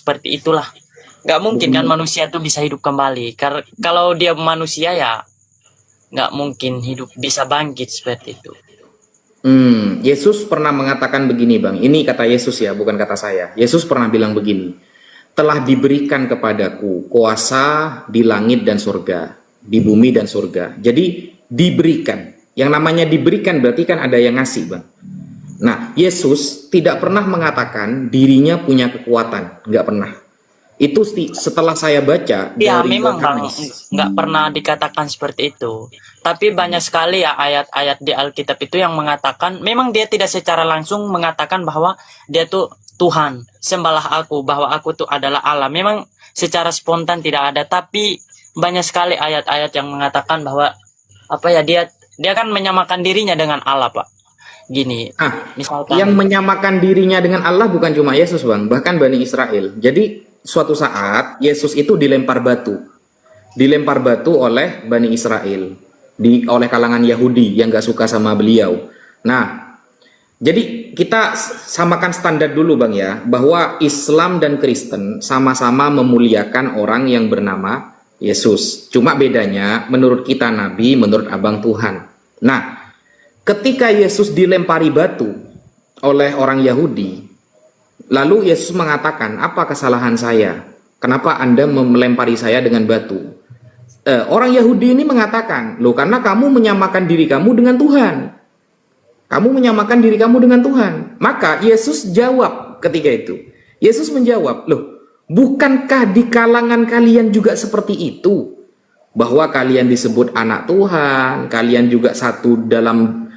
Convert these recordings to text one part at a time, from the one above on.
seperti itulah. Nggak mungkin kan manusia tuh bisa hidup kembali. Karena kalau dia manusia ya nggak mungkin hidup bisa bangkit seperti itu. Yesus pernah mengatakan begini, Bang. Ini kata Yesus ya, bukan kata saya. Yesus pernah bilang begini, telah diberikan kepadaku kuasa di langit dan surga, di bumi dan surga. Jadi diberikan. Yang namanya diberikan berarti kan ada yang ngasih, Bang. Nah, Yesus tidak pernah mengatakan dirinya punya kekuatan, nggak pernah. Itu setelah saya baca Ya dari memang Bang, Yohanes. nggak pernah dikatakan seperti itu. Tapi banyak sekali ya ayat-ayat di Alkitab itu yang mengatakan, memang dia tidak secara langsung mengatakan bahwa dia tuh Tuhan, sembahlah aku, bahwa aku tuh adalah Allah. Memang secara spontan tidak ada, tapi banyak sekali ayat-ayat yang mengatakan bahwa apa ya, dia kan menyamakan dirinya dengan Allah, Pak. Gini, misalkan Yang menyamakan dirinya dengan Allah bukan cuma Yesus, Bang, bahkan Bani Israel. Jadi suatu saat Yesus itu dilempar batu oleh Bani Israel, oleh kalangan Yahudi yang gak suka sama beliau. Nah, jadi kita samakan standar dulu, Bang, ya, bahwa Islam dan Kristen sama-sama memuliakan orang yang bernama Yesus. Cuma bedanya menurut kita Nabi, menurut Abang Tuhan. Nah, ketika Yesus dilempari batu oleh orang Yahudi, lalu Yesus mengatakan, apa kesalahan saya? Kenapa Anda melempari saya dengan batu? Orang Yahudi ini mengatakan, loh karena kamu menyamakan diri kamu dengan Tuhan. Kamu menyamakan diri kamu dengan Tuhan. Maka Yesus jawab ketika itu. Yesus menjawab, loh bukankah di kalangan kalian juga seperti itu? Bahwa kalian disebut anak Tuhan, kalian juga satu dalam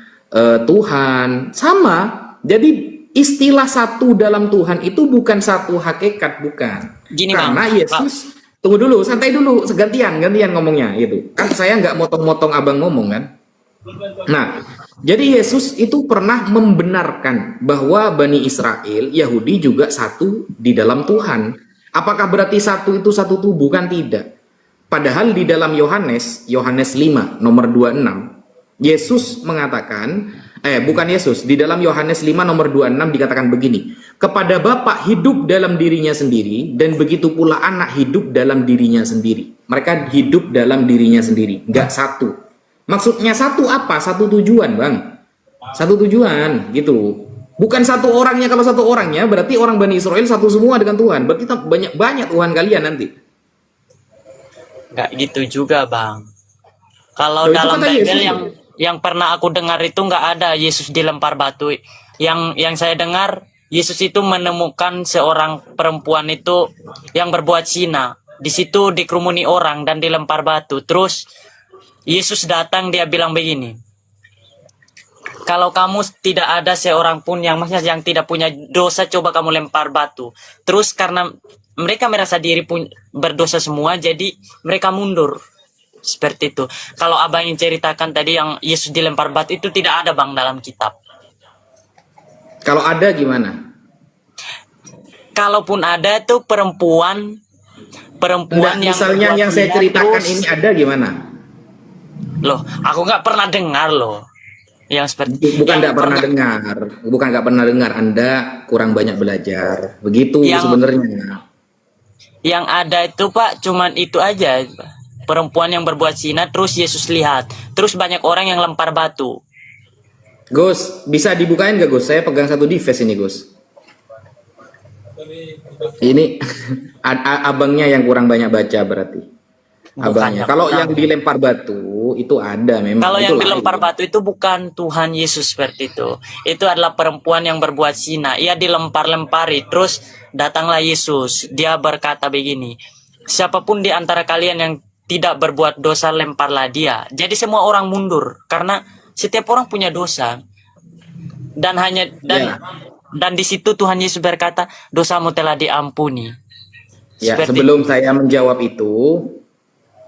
Tuhan. Sama, jadi istilah satu dalam Tuhan itu bukan satu hakikat, bukan. gini Karena Bang, Yesus, tunggu dulu, santai dulu, gantian ngomongnya itu. Kan saya nggak motong-motong abang ngomong kan. Nah, jadi Yesus itu pernah membenarkan bahwa Bani Israel, Yahudi juga satu di dalam Tuhan. Apakah berarti satu itu satu tubuh? Kan tidak. Padahal di dalam Yohanes 5 nomor 26, Yesus mengatakan, bukan Yesus, di dalam Yohanes 5 nomor 26 dikatakan begini, kepada Bapa hidup dalam dirinya sendiri, dan begitu pula anak hidup dalam dirinya sendiri. Mereka hidup dalam dirinya sendiri, nggak satu. Maksudnya satu apa? Satu tujuan, Bang. Satu tujuan, gitu. Bukan satu orangnya. Kalau satu orangnya, berarti orang Bani Israel satu semua dengan Tuhan. Berarti banyak Tuhan kalian nanti. nggak gitu juga Bang. Kalau Loh, itu dalam kata Bible Yesus, yang pernah aku dengar itu nggak ada Yesus dilempar batu. Yang saya dengar, Yesus itu menemukan seorang perempuan itu yang berbuat zina. Di situ dikerumuni orang dan dilempar batu. Terus Yesus datang, dia bilang begini, kalau kamu tidak ada seorang pun yang maksudnya yang tidak punya dosa, coba kamu lempar batu. Terus karena mereka merasa diri berdosa semua, jadi mereka mundur. Seperti itu. Kalau abang yang ceritakan tadi yang Yesus dilempar batu itu tidak ada Bang dalam kitab. Kalau ada gimana? Kalaupun ada tuh perempuan Enggak, yang misalnya berbuat yang saya zina, ceritakan terus, ini ada gimana? loh, aku nggak pernah dengar loh. Yang seperti Bukan yang nggak pernah dengar, bukan nggak pernah dengar. Anda kurang banyak belajar. Begitu sebenarnya. Yang ada itu Pak, cuman itu aja. Perempuan yang berbuat zina, terus Yesus lihat. Terus banyak orang yang lempar batu. Gus, bisa dibukain gak Gus? Saya pegang satu device ini Gus. Ini abangnya yang kurang banyak baca berarti. Abangnya. Kalau yang dilempar batu itu ada memang. Kalau itu yang dilempar batu itu bukan Tuhan Yesus seperti itu. Itu adalah perempuan yang berbuat zina. Ia dilempar-lempari. Terus datanglah Yesus. Dia berkata begini, siapapun di antara kalian yang tidak berbuat dosa, lemparlah dia. Jadi semua orang mundur karena setiap orang punya dosa. Dan di situ Tuhan Yesus berkata, dosamu telah diampuni. Ya, sebelum saya menjawab itu,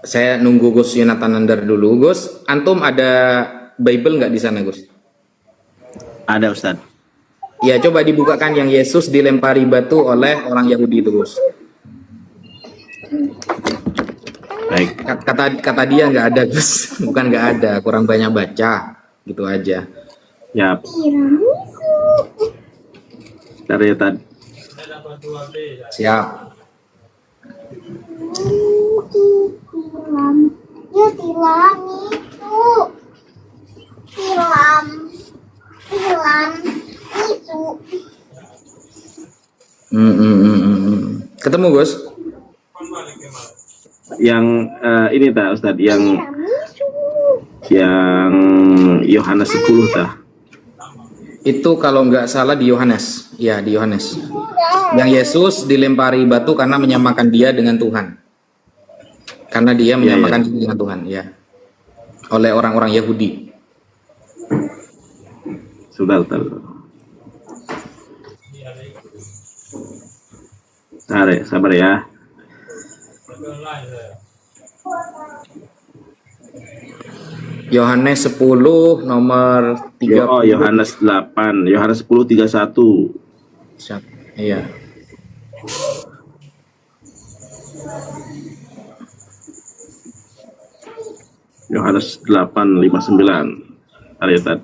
saya nunggu Gus Yonatan Nandar dulu. Gus, antum ada Bible nggak di sana, Gus? Ada, Ustadz. Ya, coba dibukakan yang Yesus dilempari batu oleh orang Yahudi itu, Gus. Baik. Kata dia nggak ada, Gus. Bukan nggak ada, kurang banyak baca, gitu aja. Ya. Dari tadi. Siap. Tilam. Ya tilam itu. Tilam. Tilam itu. Ketemu Gus? Yang ini tak Ustadz, Tiramisu. yang Yohanes 10 tah. Itu kalau nggak salah di Yohanes. Ya, di Yohanes. Yang Yesus dilempari batu karena menyamakan dia dengan Tuhan. Karena dia menyamakan diri dengan Tuhan, ya. Oleh orang-orang Yahudi. Sudah. Sabar ya. Yohanes 10 nomor 30. Oh, Yohanes 8, Yohanes 10 31. Iya. Yohanes 8 59. Ada ya, Tad?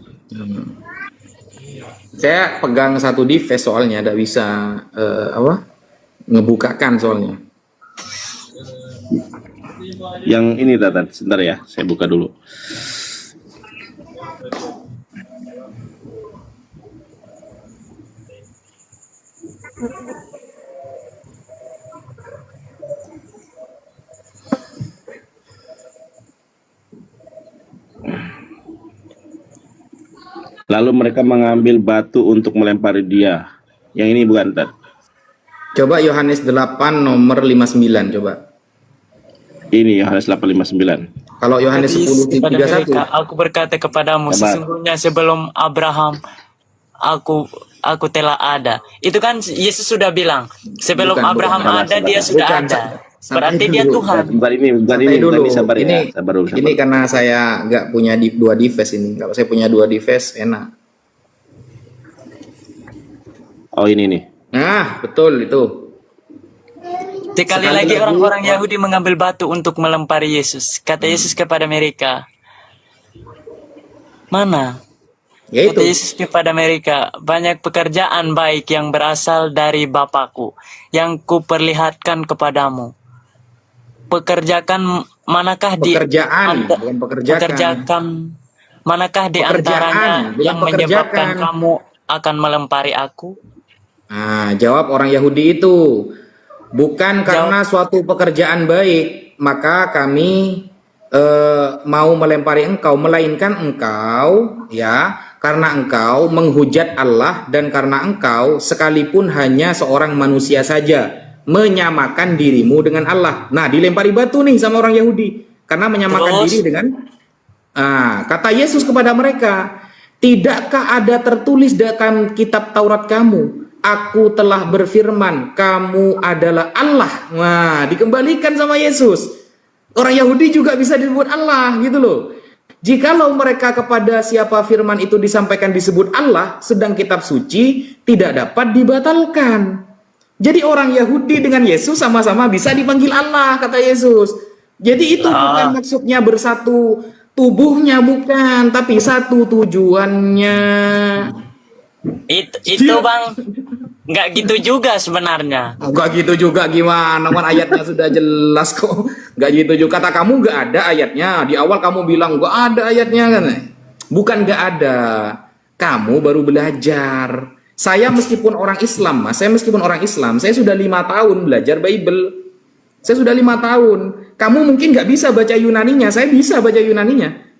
Saya pegang satu device soalnya, tidak bisa ngebukakan soalnya. Yang ini Tad, sebentar ya, saya buka dulu. Lalu mereka mengambil batu untuk melempari dia. Yang ini bukan, Tad? Coba Yohanes 8 nomor 59 coba. Ini Yohanes 8:59. Kalau Yohanes Hadis 10 kepada 31. mereka, aku berkata kepadamu, Sabar. sesungguhnya sebelum Abraham aku telah ada. Itu kan Yesus sudah bilang, sebelum Bukan, Abraham bukan. ada, Sabar, dia sabar. sudah Bukan, ada. sampai Berarti dia dulu. Tuhan. Bukan ini, Santai dulu. sabar Ini, ya. Sabar dulu, sabar. ini karena saya nggak punya dua device ini. Kalau saya punya dua device enak. Oh, ini nih. Nah, betul itu. Sekali Sekali lagi lagi, orang-orang Yahudi mengambil batu untuk melempari Yesus. Kata Yesus kepada mereka, mana? Ya itu. Kata Yesus kepada mereka, banyak pekerjaan baik yang berasal dari Bapakku, yang kuperlihatkan kepadamu. Pekerjakan manakah di Pekerjaan, bukan pekerjakan. pekerjakan manakah di Pekerjaan, antaranya bukan yang menyebabkan pekerjakan. kamu akan melempari aku? Nah, jawab orang Yahudi itu. Bukan karena suatu pekerjaan baik, maka kami mau melempari engkau, melainkan engkau, ya, karena engkau menghujat Allah dan karena engkau sekalipun hanya seorang manusia saja menyamakan dirimu dengan Allah. Nah, dilempari batu nih sama orang Yahudi karena menyamakan Terus? diri dengan. Kata Yesus kepada mereka, tidakkah ada tertulis dalam kitab Taurat kamu? Aku telah berfirman, kamu adalah Allah. Nah, dikembalikan sama Yesus. Orang Yahudi juga bisa disebut Allah, gitu loh. Jikalau mereka kepada siapa firman itu disampaikan disebut Allah, sedang kitab suci tidak dapat dibatalkan. Jadi orang Yahudi dengan Yesus sama-sama bisa dipanggil Allah, kata Yesus. Jadi itu bukan maksudnya bersatu tubuhnya, bukan, tapi satu tujuannya. Itu bang, nggak gitu juga sebenarnya. Enggak gitu juga gimana, kan ayatnya sudah jelas kok. Enggak gitu juga, kata kamu enggak ada ayatnya. Di awal kamu bilang enggak ada ayatnya kan. Bukan enggak ada. Kamu baru belajar. Saya meskipun orang Islam, Mas, saya sudah 5 tahun belajar Bible. Saya sudah 5 tahun. Kamu mungkin nggak bisa baca Yunaninya, saya bisa baca Yunaninya.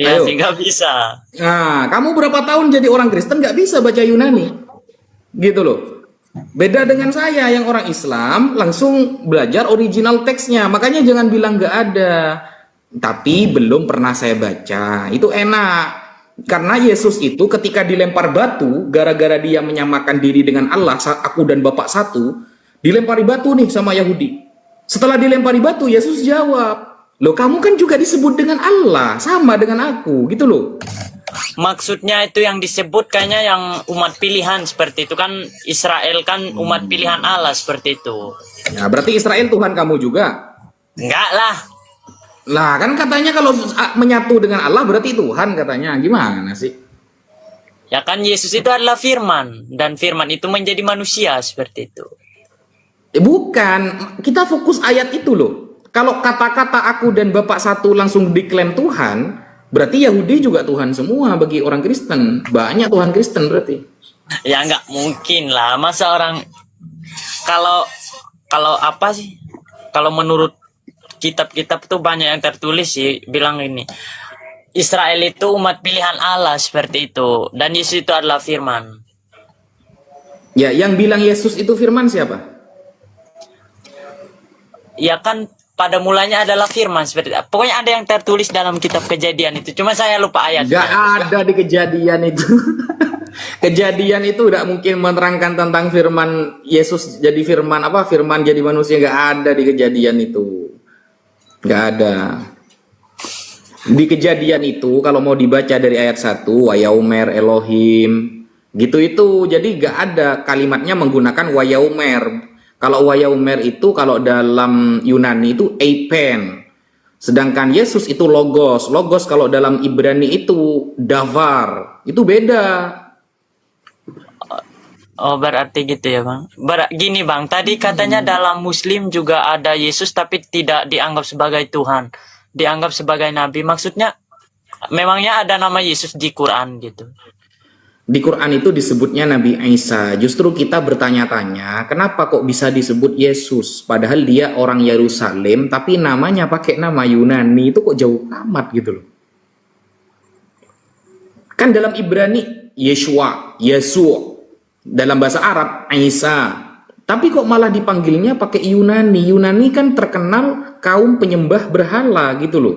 Ya Ayo. sih nggak bisa. Nah, kamu berapa tahun jadi orang Kristen nggak bisa baca Yunani, gitu loh. Beda dengan saya yang orang Islam langsung belajar original teksnya. Makanya jangan bilang nggak ada. Tapi belum pernah saya baca. Itu enak. Karena Yesus itu ketika dilempar batu, gara-gara dia menyamakan diri dengan Allah, aku dan Bapak satu, dilempari batu nih sama Yahudi. Setelah dilempari batu, Yesus jawab, loh kamu kan juga disebut dengan Allah, sama dengan aku, gitu loh. Maksudnya itu yang disebut kayaknya yang umat pilihan seperti itu kan, Israel kan umat pilihan Allah seperti itu. Ya, berarti Israel Tuhan kamu juga. Enggak lah. Lah kan katanya kalau menyatu dengan Allah berarti Tuhan katanya. Gimana sih? Ya kan Yesus itu adalah firman dan firman itu menjadi manusia seperti itu. Bukan, kita fokus ayat itu loh. Kalau kata-kata aku dan Bapak satu langsung diklaim Tuhan, berarti Yahudi juga Tuhan semua bagi orang Kristen. Banyak Tuhan Kristen berarti. Ya nggak mungkin lah, masa orang kalau kalau apa sih? Kalau menurut kitab-kitab tuh banyak yang tertulis sih bilang ini. Israel itu umat pilihan Allah seperti itu dan Yesus itu adalah firman. Ya, yang bilang Yesus itu firman siapa? Ya kan pada mulanya adalah firman seperti itu. Pokoknya ada yang tertulis dalam kitab Kejadian itu. Cuma saya lupa ayatnya. Gak ada di Kejadian itu. Kejadian itu tidak mungkin menerangkan tentang firman Yesus jadi firman apa? Firman jadi manusia, gak ada di Kejadian itu. Gak ada. Di Kejadian itu kalau mau dibaca dari ayat 1, Wayaumer Elohim, gitu itu. Jadi gak ada kalimatnya menggunakan Wayaumer. Kalau Wayaumer itu kalau dalam Yunani itu Eipen. Sedangkan Yesus itu Logos. Logos kalau dalam Ibrani itu Davar. Itu beda. Oh berarti gitu ya bang. Gini bang, tadi katanya dalam Muslim juga ada Yesus tapi tidak dianggap sebagai Tuhan, dianggap sebagai Nabi. Maksudnya memangnya ada nama Yesus di Quran gitu? Di Quran itu disebutnya Nabi Isa. Justru kita bertanya-tanya, kenapa kok bisa disebut Yesus? Padahal dia orang Yerusalem, tapi namanya pakai nama Yunani. Itu kok jauh amat gitu loh. Kan dalam Ibrani, Yeshua, Yesu. Dalam bahasa Arab, Isa. Tapi kok malah dipanggilnya pakai Yunani? Yunani kan terkenal kaum penyembah berhala gitu loh.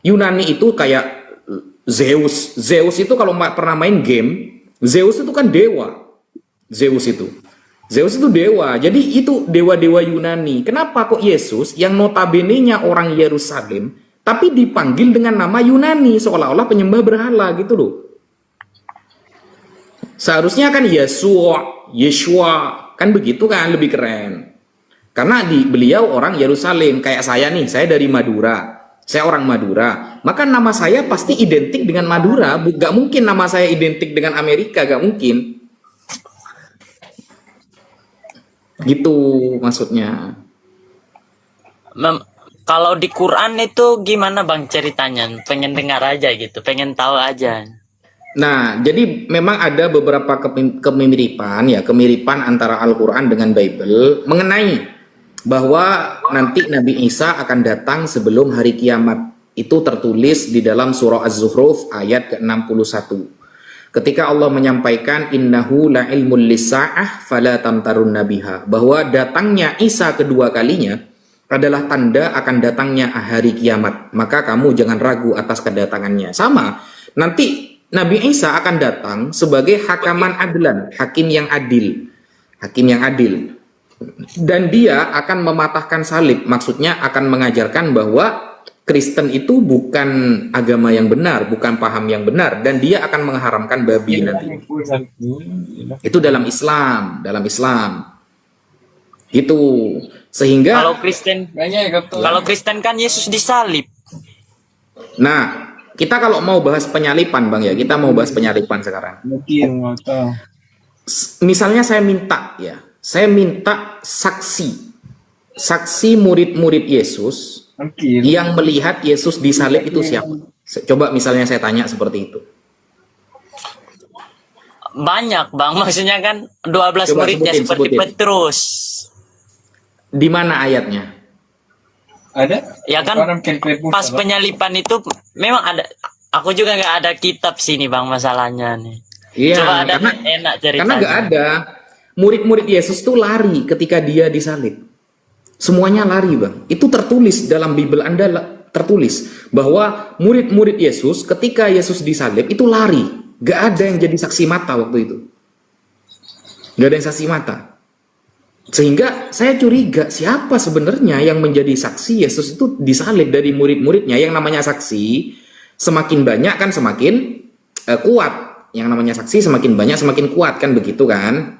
Yunani itu kayak Zeus. Zeus itu kalau pernah main game, Zeus itu kan dewa. Zeus itu dewa. Jadi itu dewa-dewa Yunani. Kenapa kok Yesus yang notabene-nya orang Yerusalem tapi dipanggil dengan nama Yunani seolah-olah penyembah berhala gitu loh. Seharusnya kan Yeshua, kan begitu kan, lebih keren. Karena beliau orang Yerusalem, kayak saya nih, saya dari Madura. Saya orang Madura, maka nama saya pasti identik dengan Madura. Gak mungkin nama saya identik dengan Amerika, gak mungkin. Gitu maksudnya. Kalau di Quran itu gimana bang ceritanya? Pengen dengar aja gitu, pengen tahu aja. Nah, jadi memang ada beberapa kemiripan antara Al-Quran dengan Bible mengenai bahwa nanti Nabi Isa akan datang sebelum hari kiamat. Itu tertulis di dalam surah Az-Zukhruf ayat ke-61. Ketika Allah menyampaikan innahu la'ilmul lisa'ah fala tamtarun nabiha, bahwa datangnya Isa kedua kalinya adalah tanda akan datangnya hari kiamat. Maka kamu jangan ragu atas kedatangannya. Sama, nanti Nabi Isa akan datang sebagai hakaman adlan, hakim yang adil. Hakim yang adil. Dan dia akan mematahkan salib. Maksudnya akan mengajarkan bahwa Kristen itu bukan agama yang benar, bukan paham yang benar, dan dia akan mengharamkan babi nanti. Itu dalam Islam, Itu sehingga kalau Kristen kan Yesus disalib. Nah, kita kalau mau bahas penyalipan Bang ya, kita mau bahas penyalipan sekarang. Misalnya saya minta saksi murid-murid Yesus yang melihat Yesus disalib itu siapa? Coba misalnya saya tanya seperti itu. Banyak bang, maksudnya kan 12 Coba muridnya seperti sebutin. Petrus. Di mana ayatnya? Ada? Ya kan pas penyalipan itu memang ada. Aku juga nggak ada kitab sini bang masalahnya nih. Iya, Coba ada karena enak ceritanya. Karena nggak ada. Murid-murid Yesus tuh lari ketika dia disalib. Semuanya lari bang. Itu tertulis dalam Bible Anda, tertulis bahwa murid-murid Yesus ketika Yesus disalib itu lari. Nggak ada yang jadi saksi mata waktu itu. Nggak ada yang saksi mata. Sehingga saya curiga siapa sebenarnya yang menjadi saksi Yesus itu disalib dari murid-muridnya. Yang namanya saksi semakin banyak kan semakin kuat. Yang namanya saksi semakin banyak semakin kuat kan begitu kan.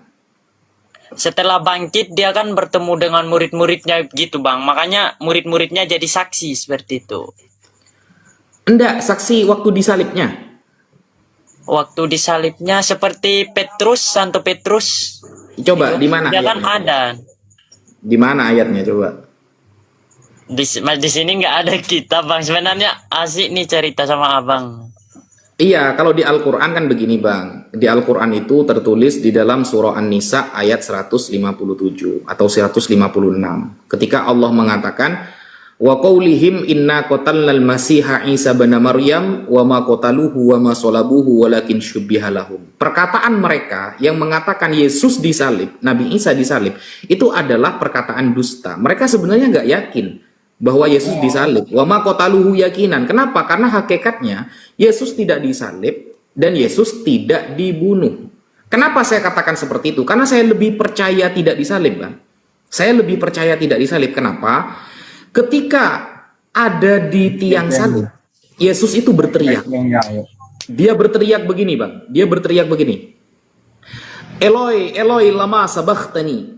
Setelah bangkit dia kan bertemu dengan murid-muridnya gitu bang. Makanya murid-muridnya jadi saksi seperti itu. Enggak, saksi waktu disalibnya. Waktu disalibnya seperti Petrus, Santo Petrus. Coba di mana? Dia kan ada. Di mana ayatnya coba? Di sini nggak ada kitab bang. Sebenarnya asik nih cerita sama abang. Iya, kalau di Al-Quran kan begini bang. Di Al-Quran itu tertulis di dalam surah An-Nisa ayat 157 atau 156. Ketika Allah mengatakan, wa qaulihim inna qatalnal masiha Isa bin Maryam wa ma qataluhu wa ma salabuhu walakin syubbiha lahum. Perkataan mereka yang mengatakan Yesus disalib, Nabi Isa disalib, itu adalah perkataan dusta. Mereka sebenarnya nggak yakin bahwa Yesus disalib. Wa ma qataluhu yakinan. Kenapa? Karena hakikatnya Yesus tidak disalib dan Yesus tidak dibunuh. Kenapa saya katakan seperti itu? Karena saya lebih percaya tidak disalib, Bang. Saya lebih percaya tidak disalib. Kenapa? Ketika ada di tiang salib, Yesus itu berteriak. Dia berteriak begini, Bang. Dia berteriak begini. Eloi, Eloi lama sabakhtani.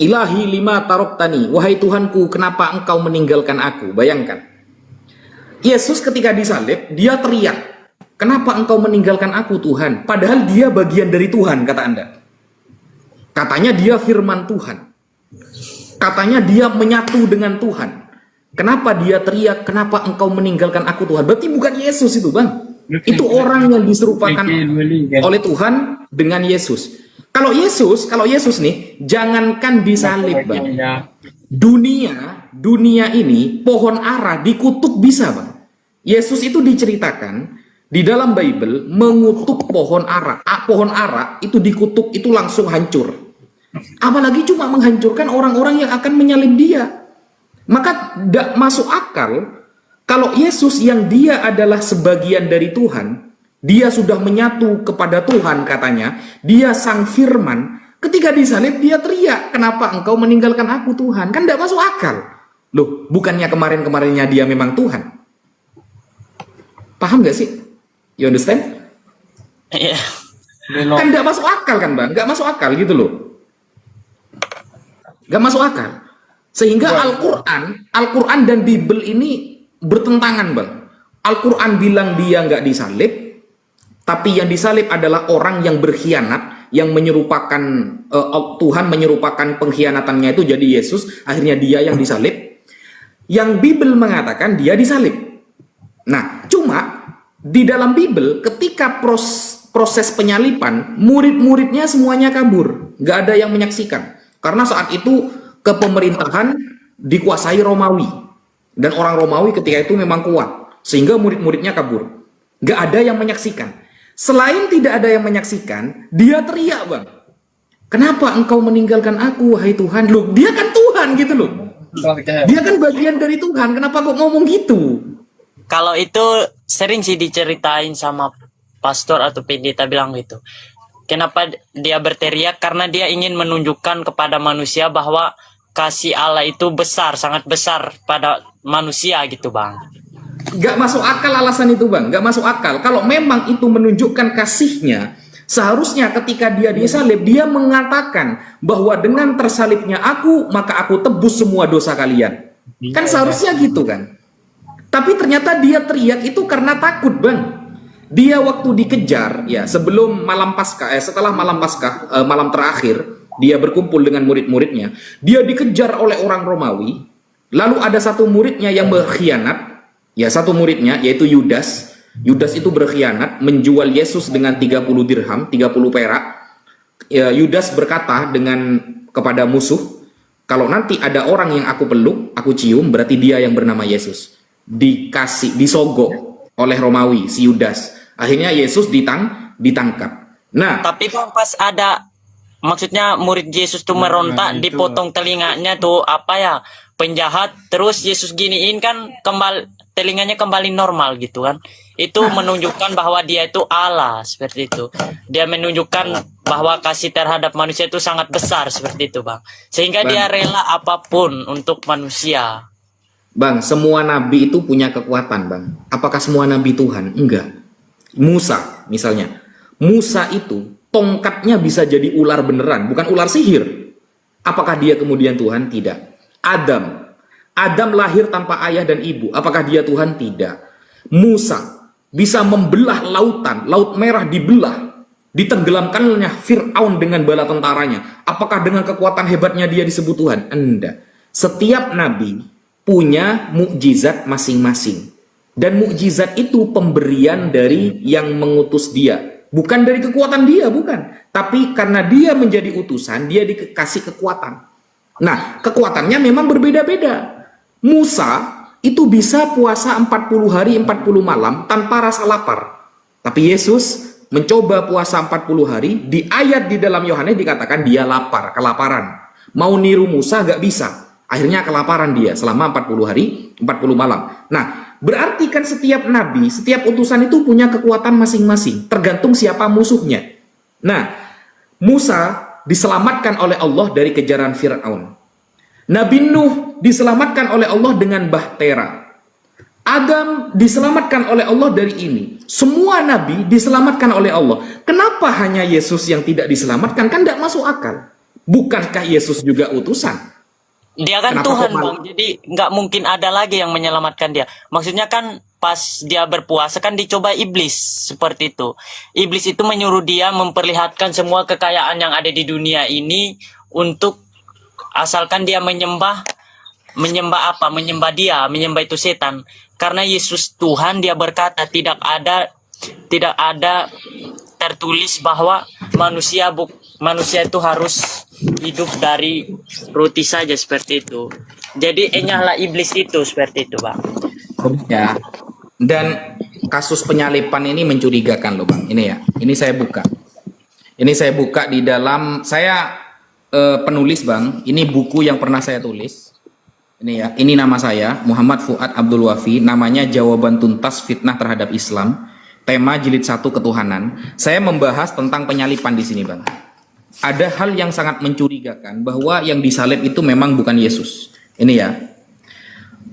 Ilahi lima taroktani. Wahai Tuhanku, kenapa engkau meninggalkan aku? Bayangkan. Yesus ketika disalib, dia teriak. Kenapa engkau meninggalkan aku, Tuhan? Padahal dia bagian dari Tuhan, kata Anda. Katanya dia firman Tuhan. Katanya dia menyatu dengan Tuhan. Kenapa dia teriak, kenapa engkau meninggalkan aku, Tuhan? Berarti bukan Yesus itu, Bang. Itu orang yang diserupakan oleh Tuhan dengan Yesus. Kalau Yesus nih, jangankan disalib, Bang. Dunia ini, pohon ara dikutuk bisa, Bang. Yesus itu diceritakan di dalam Bible mengutuk pohon ara. Pohon ara itu dikutuk, itu langsung hancur. Apalagi cuma menghancurkan orang-orang yang akan menyalib dia. Maka tidak masuk akal kalau Yesus yang dia adalah sebagian dari Tuhan, dia sudah menyatu kepada Tuhan katanya, dia sang firman, ketika disalib dia teriak, kenapa engkau meninggalkan aku Tuhan? Kan tidak masuk akal. Loh, bukannya kemarin-kemarinnya dia memang Tuhan? Paham gak sih? You understand? Iya. Kan tidak masuk akal kan, Bang? Gak masuk akal gitu loh. Gak masuk akal. Sehingga Al-Quran dan Bible ini bertentangan, Bang. Al-Quran bilang dia nggak disalib, tapi yang disalib adalah orang yang berkhianat, yang menyerupakan Tuhan menyerupakan pengkhianatannya itu jadi Yesus, akhirnya dia yang disalib. Yang Bible mengatakan dia disalib. Nah, cuma di dalam Bible ketika proses penyalipan, murid-muridnya semuanya kabur, nggak ada yang menyaksikan. Karena saat itu kepemerintahan dikuasai Romawi. Dan orang Romawi ketika itu memang kuat. Sehingga murid-muridnya kabur. Gak ada yang menyaksikan. Selain tidak ada yang menyaksikan, dia teriak, Bang. Kenapa engkau meninggalkan aku, wahai Tuhan? Loh, dia kan Tuhan gitu loh. Dia kan bagian dari Tuhan. Kenapa kok ngomong gitu? Kalau itu sering sih diceritain sama pastor atau pendeta bilang gitu. Kenapa dia berteriak? Karena dia ingin menunjukkan kepada manusia bahwa kasih Allah itu besar, sangat besar pada manusia gitu, Bang. Gak masuk akal alasan itu, Bang. Gak masuk akal. Kalau memang itu menunjukkan kasihnya, seharusnya ketika dia disalib, dia mengatakan bahwa dengan tersalibnya aku, maka aku tebus semua dosa kalian. Kan seharusnya gitu kan. Tapi ternyata dia teriak itu karena takut, Bang. Dia waktu dikejar, ya sebelum malam Paskah, setelah malam Paskah, malam terakhir, dia berkumpul dengan murid-muridnya. Dia dikejar oleh orang Romawi. Lalu ada satu muridnya yang berkhianat, ya satu muridnya yaitu Yudas. Yudas itu berkhianat, menjual Yesus dengan 30 dirham, 30 perak. Ya, Yudas berkata kepada musuh, kalau nanti ada orang yang aku peluk, aku cium, berarti dia yang bernama Yesus. Disogok oleh Romawi si Yudas. Akhirnya Yesus ditangkap. Nah, tapi Bang pas ada maksudnya murid Yesus tuh merontak, dipotong telinganya tuh apa ya, penjahat, terus Yesus giniin kan telinganya kembali normal gitu kan. Itu menunjukkan bahwa dia itu Allah seperti itu. Dia menunjukkan bahwa kasih terhadap manusia itu sangat besar seperti itu, Bang. Sehingga dia rela apapun untuk manusia. Bang, semua nabi itu punya kekuatan, Bang. Apakah semua nabi Tuhan? Enggak. Musa, misalnya. Musa itu tongkatnya bisa jadi ular beneran, bukan ular sihir. Apakah dia kemudian Tuhan? Tidak. Adam lahir tanpa ayah dan ibu. Apakah dia Tuhan? Tidak. Musa bisa membelah lautan, laut merah dibelah. Ditenggelamkannya Fir'aun dengan bala tentaranya. Apakah dengan kekuatan hebatnya dia disebut Tuhan? Enggak. Setiap nabi punya mukjizat masing-masing. Dan mukjizat itu pemberian dari yang mengutus dia. Bukan dari kekuatan dia, bukan. Tapi karena dia menjadi utusan, dia dikasih kekuatan. Nah, kekuatannya memang berbeda-beda. Musa itu bisa puasa 40 hari 40 malam tanpa rasa lapar. Tapi Yesus mencoba puasa 40 hari, di ayat di dalam Yohanes dikatakan dia lapar, kelaparan. Mau niru Musa gak bisa. Akhirnya kelaparan dia selama 40 hari 40 malam. Nah, berarti kan setiap nabi, setiap utusan itu punya kekuatan masing-masing, tergantung siapa musuhnya. Nah, Musa diselamatkan oleh Allah dari kejaran Fir'aun. Nabi Nuh diselamatkan oleh Allah dengan bahtera. Adam diselamatkan oleh Allah dari ini. Semua nabi diselamatkan oleh Allah. Kenapa hanya Yesus yang tidak diselamatkan? Kan tidak masuk akal. Bukankah Yesus juga utusan? Dia kan Kenapa Tuhan, kok Bang. Jadi nggak mungkin ada lagi yang menyelamatkan dia. Maksudnya kan pas dia berpuasa kan dicoba iblis seperti itu. Iblis itu menyuruh dia memperlihatkan semua kekayaan yang ada di dunia ini untuk asalkan dia menyembah apa? Menyembah dia, menyembah itu setan. Karena Yesus Tuhan, dia berkata tidak ada tertulis bahwa manusia itu harus hidup dari roti saja seperti itu. Jadi enyahlah iblis itu seperti itu, Bang. Ya. Dan kasus penyalipan ini mencurigakan loh, Bang. Ini ya. Ini saya buka. Ini saya buka di dalam penulis, Bang. Ini buku yang pernah saya tulis. Ini ya, ini nama saya, Muhammad Fuad Abdul Wafi, namanya Jawaban Tuntas Fitnah Terhadap Islam, tema jilid 1 Ketuhanan. Saya membahas tentang penyalipan di sini, Bang. Ada hal yang sangat mencurigakan bahwa yang disalib itu memang bukan Yesus. Ini ya.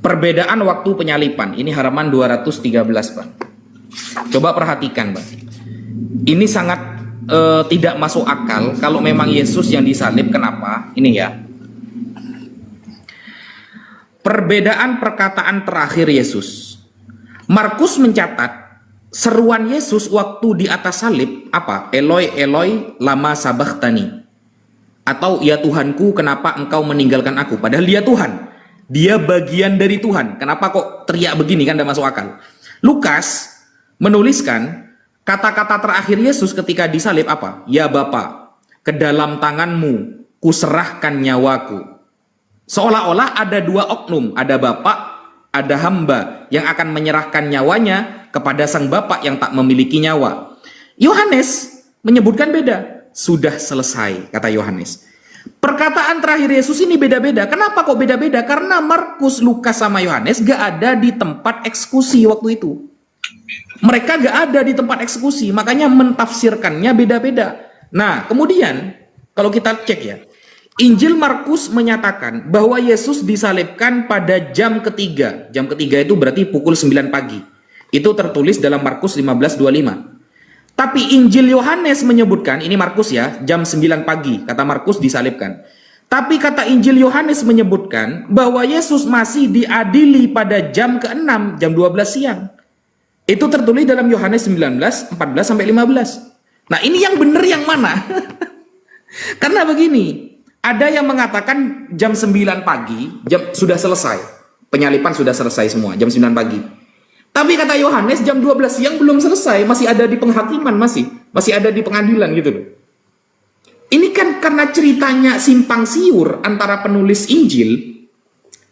Perbedaan waktu penyalipan, ini halaman 213, Bang. Coba perhatikan, Bang. Ini sangat tidak masuk akal kalau memang Yesus yang disalib. Kenapa? Ini ya. Perbedaan perkataan terakhir Yesus. Markus mencatat seruan Yesus waktu di atas salib apa? Eloi, Eloi, lama sabachthani. Atau ya Tuhanku, kenapa engkau meninggalkan aku? Padahal dia Tuhan. Dia bagian dari Tuhan. Kenapa kok teriak begini? Kan tidak masuk akal. Lukas menuliskan kata-kata terakhir Yesus ketika disalib apa? Ya Bapa, ke dalam tanganmu kuserahkan nyawaku. Seolah-olah ada dua oknum, ada bapak, ada hamba yang akan menyerahkan nyawanya kepada sang bapak yang tak memiliki nyawa. Yohanes menyebutkan beda. Sudah selesai, kata Yohanes. Perkataan terakhir Yesus ini beda-beda. Kenapa kok beda-beda? Karena Markus, Lukas, sama Yohanes gak ada di tempat eksekusi waktu itu. Mereka gak ada di tempat eksekusi, makanya mentafsirkannya beda-beda. Nah, kemudian kalau kita cek ya, Injil Markus menyatakan bahwa Yesus disalibkan pada jam ketiga. Jam ketiga itu berarti pukul 9 pagi. Itu tertulis dalam Markus 15:25. Tapi Injil Yohanes menyebutkan, ini Markus ya, jam 9 pagi, kata Markus disalibkan. Tapi kata Injil Yohanes menyebutkan bahwa Yesus masih diadili pada jam ke-6, jam 12 siang. Itu tertulis dalam Yohanes 19:14-15. Nah, ini yang benar yang mana? Karena begini, ada yang mengatakan jam 9 pagi, sudah selesai. Penyalipan sudah selesai semua, jam 9 pagi. Tapi kata Yohanes jam 12 siang belum selesai, masih ada di penghakiman, masih ada di pengadilan gitu loh. Ini kan karena ceritanya simpang siur antara penulis Injil,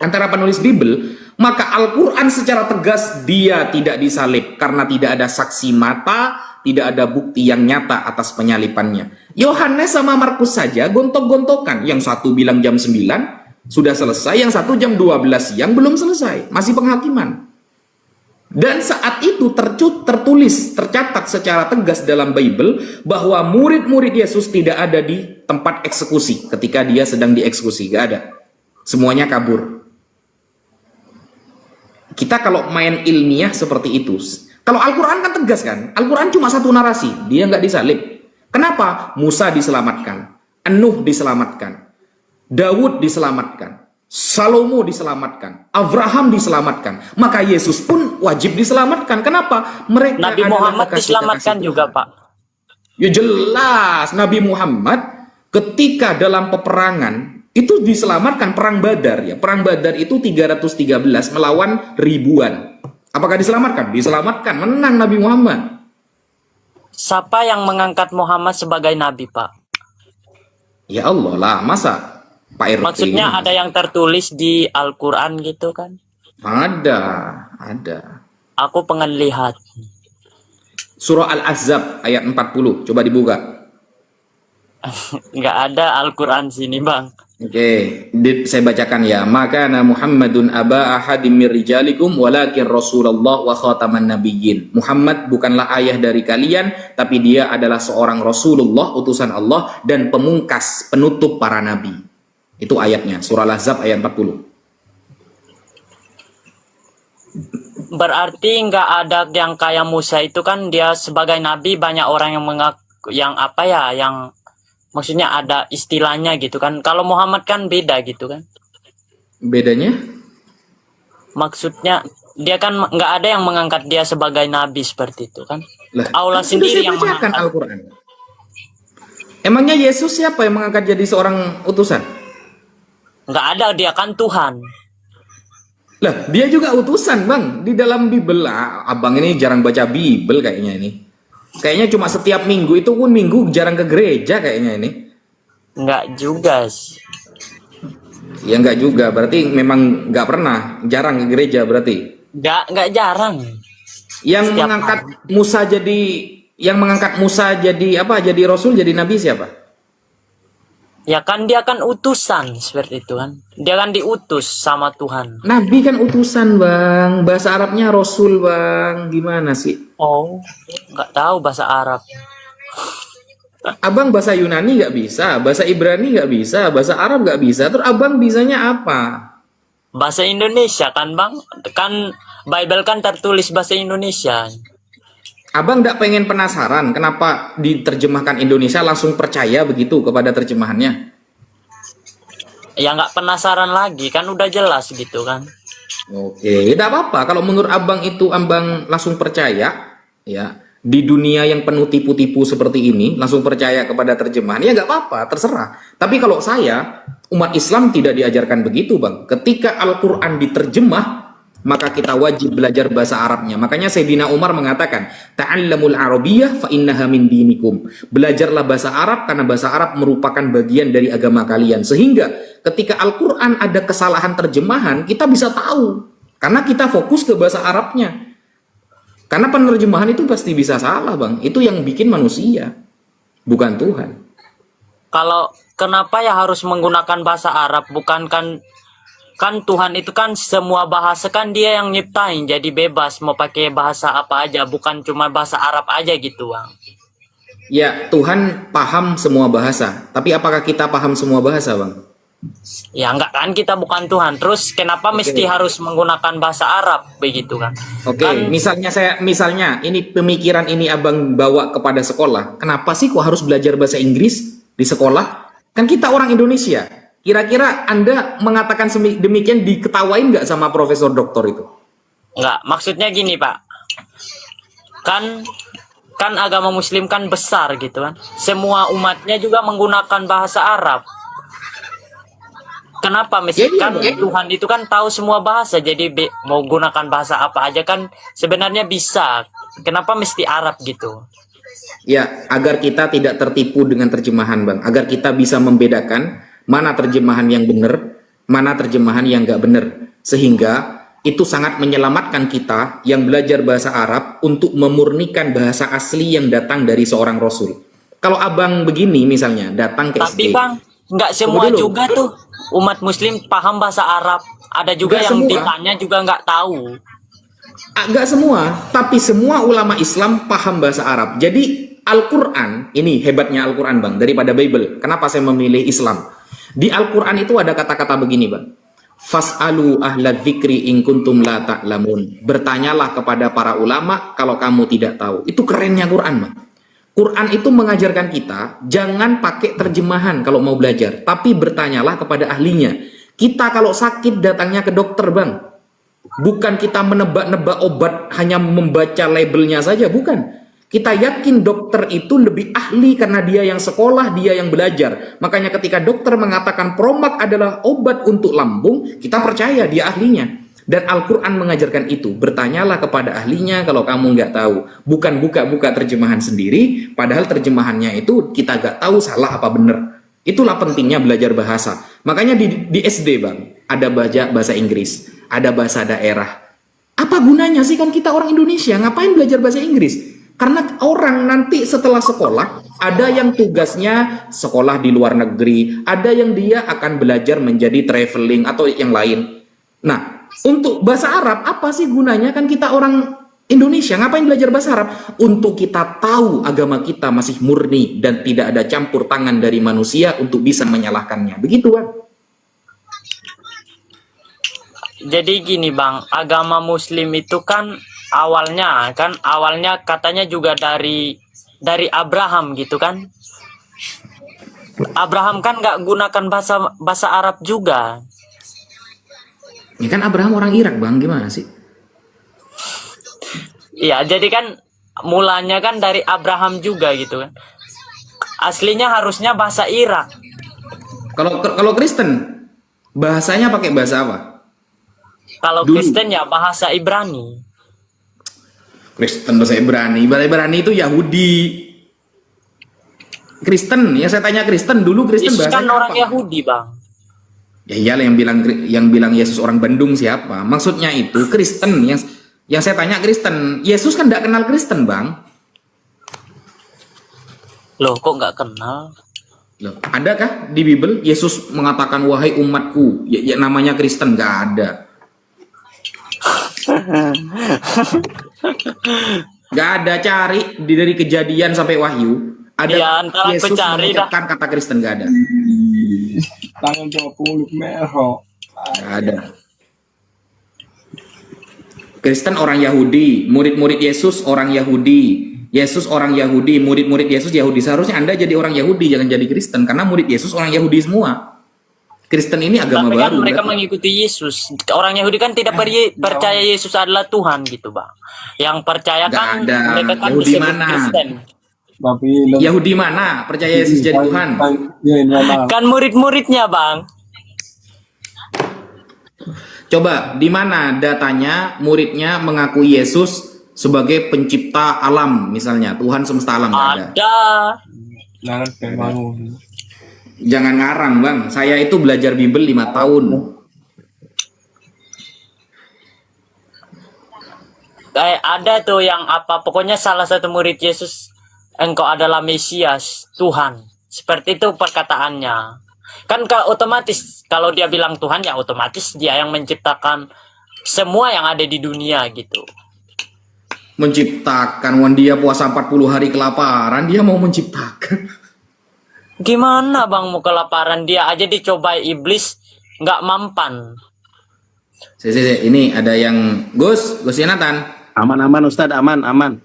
antara penulis Bible, maka Al-Quran secara tegas dia tidak disalib karena tidak ada saksi mata, tidak ada bukti yang nyata atas penyalipannya. Yohanes sama Markus saja gontok-gontokan. Yang satu bilang jam 9 sudah selesai, yang satu jam 12 siang belum selesai, masih penghakiman. Dan saat itu tercatat secara tegas dalam Bible bahwa murid-murid Yesus tidak ada di tempat eksekusi ketika dia sedang dieksekusi, gak ada. Semuanya kabur. Kita kalau main ilmiah seperti itu, kalau Al-Quran kan tegas kan, Al-Quran cuma satu narasi, dia nggak disalib. Kenapa? Musa diselamatkan, Nuh diselamatkan, Daud diselamatkan, Salomo diselamatkan, Abraham diselamatkan, maka Yesus pun wajib diselamatkan. Kenapa? Mereka Nabi Muhammad diselamatkan juga, Pak. Ya jelas Nabi Muhammad ketika dalam peperangan itu diselamatkan perang Badar ya. Perang Badar itu 313 melawan ribuan. Apakah diselamatkan? Diselamatkan, menang Nabi Muhammad. Siapa yang mengangkat Muhammad sebagai nabi, Pak? Ya Allah lah, masa Pak RT? Maksudnya ada yang tertulis di Al-Quran gitu kan? Ada. Aku pengen lihat. Surah Al-Ahzab ayat 40, coba dibuka. Nggak ada Al-Quran sini, Bang. Oke, saya bacakan ya. Maka Muhammadun aba ahadim mir rijalikum walakin Rasulullah wa khataman nabiyyin. Muhammad bukanlah ayah dari kalian, tapi dia adalah seorang Rasulullah, utusan Allah dan pemungkas, penutup para nabi. Itu ayatnya, surah Al-Ahzab ayat 40. Berarti nggak ada yang kayak Musa itu kan dia sebagai nabi banyak orang yang yang maksudnya ada istilahnya gitu kan. Kalau Muhammad kan beda gitu kan. Bedanya? Maksudnya dia kan nggak ada yang mengangkat dia sebagai nabi seperti itu kan. Lah, Allah kan sendiri sudah saya yang bacakan mengangkat. Al-Quran. Emangnya Yesus siapa yang mengangkat jadi seorang utusan? Nggak ada, dia kan Tuhan. Lah, dia juga utusan, Bang. Di dalam Bible, abang ini jarang baca Bible kayaknya ini. Kayaknya cuma setiap minggu itu pun minggu jarang ke gereja kayaknya ini. Nggak juga sih. Ya enggak juga, berarti memang enggak pernah, jarang ke gereja berarti. Nggak jarang. Yang Setiap mengangkat Musa jadi apa? Jadi rasul, jadi nabi siapa? Ya kan dia kan utusan seperti itu kan. Dia kan diutus sama Tuhan. Nabi kan utusan, Bang. Bahasa Arabnya rasul, Bang. Gimana sih? Oh, nggak tahu bahasa Arab. Abang bahasa Yunani nggak bisa, bahasa Ibrani nggak bisa, bahasa Arab nggak bisa. Terus abang bisanya apa? Bahasa Indonesia kan, Bang? Kan Bible kan tertulis bahasa Indonesia. Abang nggak pengen penasaran kenapa diterjemahkan Indonesia langsung percaya begitu kepada terjemahannya? Ya nggak penasaran lagi, kan udah jelas gitu kan. Oke, tidak apa-apa. Kalau menurut abang itu abang langsung percaya, ya di dunia yang penuh tipu-tipu seperti ini langsung percaya kepada terjemahan, ya nggak apa-apa, terserah. Tapi kalau saya umat Islam tidak diajarkan begitu, Bang. Ketika Al-Quran diterjemah, maka kita wajib belajar bahasa Arabnya. Makanya Sayyidina Umar mengatakan, ta'allamul arabiyyah fa innaha min dinikum. Belajarlah bahasa Arab karena bahasa Arab merupakan bagian dari agama kalian. Sehingga ketika Al-Quran ada kesalahan terjemahan, kita bisa tahu. Karena kita fokus ke bahasa Arabnya. Karena penerjemahan itu pasti bisa salah, Bang. Itu yang bikin manusia, bukan Tuhan. Kalau kenapa ya harus menggunakan bahasa Arab? Bukan kan Tuhan itu kan semua bahasa kan dia yang nyiptain, jadi bebas mau pakai bahasa apa aja, bukan cuma bahasa Arab aja gitu, Bang. Ya, Tuhan paham semua bahasa. Tapi apakah kita paham semua bahasa, Bang? Ya enggak kan, kita bukan Tuhan. Terus kenapa mesti harus menggunakan bahasa Arab begitu kan? Oke, Kan misalnya ini pemikiran ini abang bawa kepada sekolah. Kenapa sih kok harus belajar bahasa Inggris di sekolah? Kan kita orang Indonesia. Kira-kira Anda mengatakan demikian diketawain nggak sama profesor doktor itu? enggak, maksudnya gini, Pak. Kan agama Muslim kan besar gitu kan. Semua umatnya juga menggunakan bahasa Arab. Kenapa mesti Jadi, kan jadi- Tuhan itu kan tahu semua bahasa, jadi mau gunakan bahasa apa aja kan sebenarnya bisa. Kenapa mesti Arab gitu? Ya, agar kita tidak tertipu dengan terjemahan, Bang. Agar kita bisa membedakan mana terjemahan yang benar, mana terjemahan yang nggak benar. Sehingga itu sangat menyelamatkan kita yang belajar bahasa Arab untuk memurnikan bahasa asli yang datang dari seorang Rasul. Kalau abang begini misalnya, datang ke Tapi SD. Bang, nggak semua dulu. juga tuh umat Muslim paham bahasa Arab. Ada juga Nggak yang semua. ditanya juga nggak tahu. Agak semua, tapi semua ulama Islam paham bahasa Arab. Jadi Al-Quran, ini hebatnya Al-Quran, Bang, daripada Bible. Kenapa saya memilih Islam? Di Al-Quran itu ada kata-kata begini, Bang. Fas'alu ahla dzikri in kuntum la ta'lamun. Bertanyalah kepada para ulama kalau kamu tidak tahu. Itu kerennya Quran, Bang. Quran itu mengajarkan kita jangan pakai terjemahan kalau mau belajar, tapi bertanyalah kepada ahlinya. Kita kalau sakit datangnya ke dokter, Bang. Bukan kita menebak-nebak obat hanya membaca labelnya saja, bukan. Kita yakin dokter itu lebih ahli karena dia yang sekolah, dia yang belajar. Makanya ketika dokter mengatakan Promak adalah obat untuk lambung, kita percaya dia ahlinya. Dan Al-Quran mengajarkan itu. Bertanyalah kepada ahlinya kalau kamu nggak tahu. Bukan buka-buka terjemahan sendiri, padahal terjemahannya itu kita nggak tahu salah apa benar. Itulah pentingnya belajar bahasa. Makanya di SD, Bang, ada bahasa Inggris, ada bahasa daerah. Apa gunanya sih, kan kita orang Indonesia, ngapain belajar bahasa Inggris? Karena orang nanti setelah sekolah, ada yang tugasnya sekolah di luar negeri, ada yang dia akan belajar menjadi traveling atau yang lain. Nah, untuk bahasa Arab, apa sih gunanya? Kan kita orang Indonesia, ngapain belajar bahasa Arab? Untuk kita tahu agama kita masih murni dan tidak ada campur tangan dari manusia untuk bisa menyalahkannya. Begitu, Bang. Jadi gini Bang, agama Muslim itu kan awalnya katanya juga dari Abraham gitu kan. Abraham kan nggak gunakan bahasa Arab juga. Ya kan Abraham orang Irak, Bang, gimana sih? Iya, jadi kan mulanya kan dari Abraham juga gitu kan. Aslinya harusnya bahasa Irak. Kalau Kristen, bahasanya pakai bahasa apa? Kalau Dulu. Kristen ya bahasa Ibrani. Kristen bahasa Ibrani. Bahasa Ibrani itu Yahudi. Kristen, ya saya tanya Kristen dulu, Kristen Yesus kan bahasanya orang apa? Yahudi Bang. Ya iyalah, yang bilang Yesus orang Bandung siapa? Maksudnya itu Kristen, yang saya tanya Kristen. Yesus kan tidak kenal Kristen, Bang. Loh kok nggak kenal? Loh, adakah di Bible Yesus mengatakan wahai umatku, ya namanya Kristen? Nggak ada. Nggak ada, cari dari Kejadian sampai Wahyu. Ada Ya, antara Yesus pencari mengucapkan kata Kristen, nggak ada. Tangan 20 merah. Nggak ada. Kristen orang Yahudi, murid-murid Yesus orang Yahudi. Yesus orang Yahudi, murid-murid Yesus Yahudi. Seharusnya Anda jadi orang Yahudi, jangan jadi Kristen, karena murid Yesus orang Yahudi semua. Kristen ini agama Tapi kan baru. mereka berarti. mengikuti Yesus. Orang Yahudi kan tidak percaya Yesus adalah Tuhan gitu Bang. Yang percaya Nggak kan ada. mereka kan Yahudi disebut mana? Kristen. Tapi Yahudi mana percaya Yesus jadi Tuhan? Ya, ini mana? Kan murid-muridnya Bang. Coba di mana datanya muridnya mengakui Yesus sebagai pencipta alam, misalnya Tuhan semesta alam? Nggak ada. Ada. Jangan kebangun. Jangan ngarang, Bang. Saya itu belajar Bible 5 tahun. Ada tuh yang apa, pokoknya salah satu murid Yesus, engkau adalah Mesias, Tuhan. Seperti itu perkataannya. Kan otomatis kalau dia bilang Tuhan ya otomatis dia yang menciptakan semua yang ada di dunia gitu. Menciptakan, wan dia puasa 40 hari kelaparan, dia mau menciptakan. Gimana Bang mau kelaparan, dia aja dicobai iblis nggak mampan. Ini ada yang Gus Yonatan. Aman Ustadz, aman.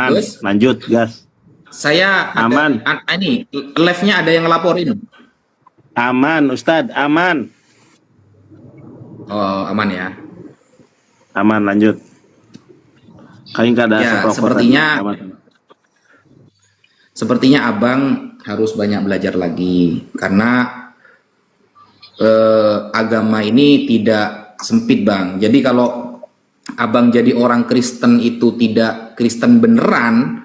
Terus? Lanjut, gas. Saya ada, Aman. Ini live-nya ada yang ngelaporin. Aman Ustadz, aman. Oh, aman ya. Aman, lanjut. Kayaknya nggak ada Ya, seprofot sepertinya- lagi. Aman. Sepertinya Abang harus banyak belajar lagi karena agama ini tidak sempit, Bang. Jadi kalau Abang jadi orang Kristen itu tidak Kristen beneran,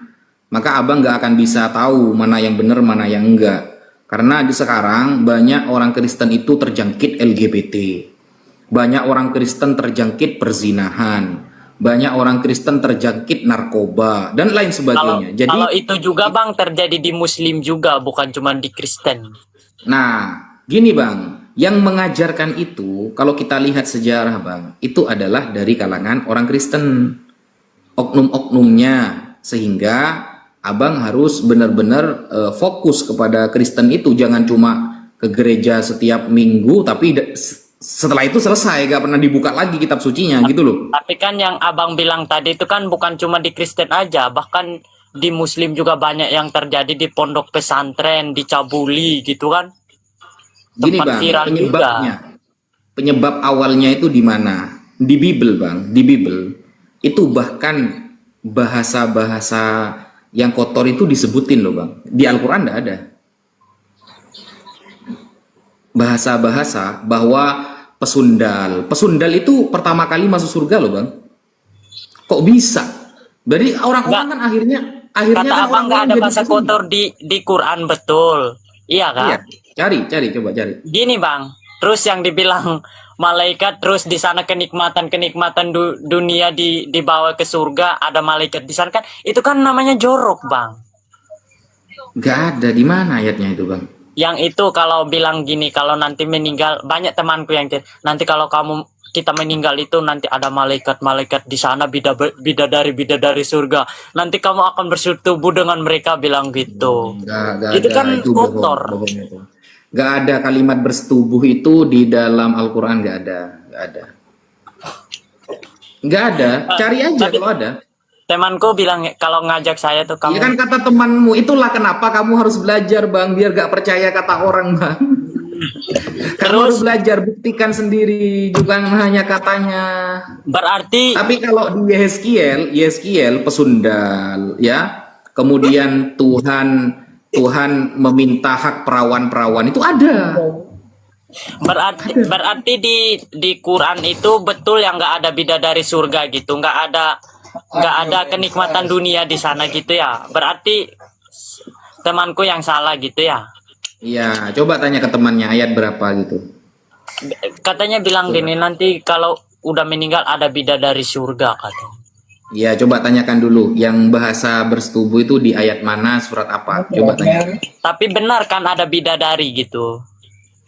maka Abang nggak akan bisa tahu mana yang benar, mana yang enggak. Karena di sekarang banyak orang Kristen itu terjangkit LGBT, banyak orang Kristen terjangkit perzinahan, banyak orang Kristen terjangkit narkoba dan lain sebagainya. Jadi Kalau itu juga Bang terjadi di Muslim juga, bukan cuma di Kristen. nah, gini Bang, yang mengajarkan itu kalau kita lihat sejarah Bang, itu adalah dari kalangan orang Kristen, oknum-oknumnya, sehingga Abang harus benar-benar fokus kepada Kristen itu, jangan cuma ke gereja setiap minggu tapi setelah itu selesai, gak pernah dibuka lagi kitab sucinya gitu loh. Tapi kan yang Abang bilang tadi itu kan bukan cuma di Kristen aja, bahkan di Muslim juga banyak yang terjadi di pondok pesantren, dicabuli gitu kan. Gini Tempat Bang, viral penyebab awalnya itu di mana? Di Bible Bang, di Bible itu bahkan bahasa-bahasa yang kotor itu disebutin loh Bang. Di Al-Quran nggak ada. Bahasa-bahasa bahwa pesundal itu pertama kali masuk surga loh Bang. Kok bisa? Berarti orang-orang kan akhirnya Kata kan abang nggak orang-orang ada jadi bahasa pesundal. kotor di Quran, betul. Iya kan? Iya, cari, coba cari. Gini bang, terus yang dibilang malaikat, terus di sana kenikmatan dunia dibawa ke surga, ada malaikat di sana kan, itu kan namanya jorok bang. Nggak ada, di mana ayatnya itu Bang? Yang itu kalau bilang gini, kalau nanti meninggal, banyak temanku yang nanti kalau kita meninggal itu nanti ada malaikat di sana, bidadari surga. Nanti kamu akan bersetubuh dengan mereka, bilang gitu. Nggak Itu ada, kan itu kotor. bohong itu. Nggak ada kalimat bersetubuh itu di dalam Al-Quran, nggak ada. Nggak ada, cari aja Tapi- kalau ada. Temanku bilang kalau ngajak saya tuh Ya kamu kan kata temanmu, itulah kenapa kamu harus belajar Bang, biar gak percaya kata orang Bang. Kamu harus belajar, buktikan sendiri, bukan hanya katanya. berarti Tapi kalau di Yeskiel pesundal ya, kemudian Tuhan meminta hak perawan-perawan itu ada. berarti di Quran itu betul yang nggak ada bidadari surga gitu, nggak ada kenikmatan dunia di sana gitu ya. Berarti temanku yang salah gitu ya. Iya, coba tanya ke temannya ayat berapa gitu. Katanya bilang gini, nanti kalau udah meninggal ada bidadari surga katanya. Iya, coba tanyakan dulu yang bahasa bersetubuh itu di ayat mana, surat apa. Coba tanya. Tapi benar kan ada bidadari gitu.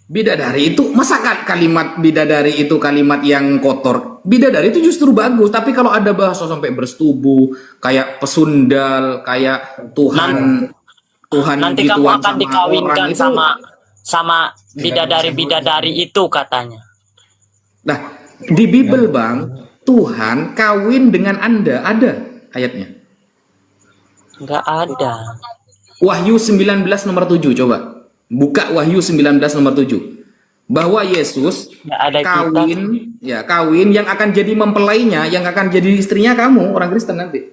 Bidadari itu, masa kalimat bidadari itu kalimat yang kotor? Bidadari itu justru bagus, tapi kalau ada bahasa sampai bersetubuh, kayak pesundal, kayak Tuhan Nanti gituan kamu akan sama dikawinkan orang itu. sama bidadari itu katanya. Nah, di Bible Bang, Tuhan kawin dengan Anda, ada ayatnya. Nggak ada. Wahyu 19 nomor 7, coba. Buka Wahyu 19 nomor 7. Bahwa Yesus Nggak ada kawin yang akan jadi mempelainya, yang akan jadi istrinya kamu, orang Kristen nanti.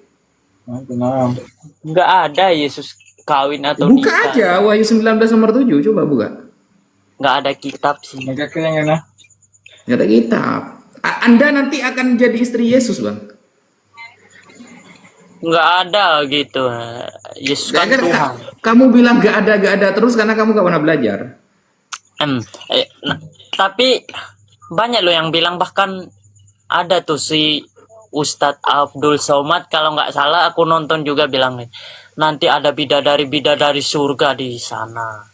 Tenang. Nggak ada Yesus kawin atau Buka nikah. aja Wahyu 19 nomor 7, coba buka. Nggak ada kitab sih. Mereka yang enak. Nggak ada kitab. Anda nanti akan jadi istri Yesus, Bang. Nggak ada gitu. Yesus kan Nggak ada. Tuhan. Kamu bilang nggak ada terus karena kamu nggak pernah belajar. Tapi banyak loh yang bilang, bahkan ada tuh si Ustadz Abdul Somad kalau nggak salah, aku nonton juga bilang nanti ada bidadari surga di sana.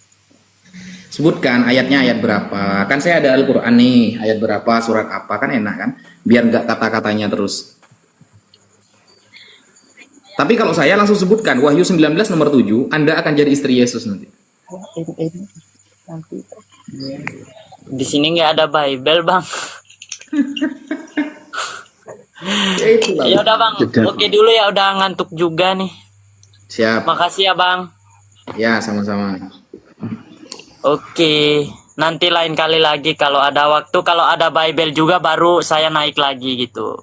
Sebutkan ayatnya, ayat berapa. Kan saya ada Al-Quran nih, ayat berapa, surat apa, kan enak kan. Biar nggak kata-katanya terus. Tapi kalau saya langsung sebutkan Wahyu 19 nomor 7, Anda akan jadi istri Yesus nanti. Di sini nggak ada Bible bang. Ya itulah. Ya udah bang, oke dulu ya, udah ngantuk juga nih. Siap. Makasih ya bang. Ya, sama-sama. Oke, nanti lain kali lagi kalau ada waktu, kalau ada Bible juga baru saya naik lagi gitu.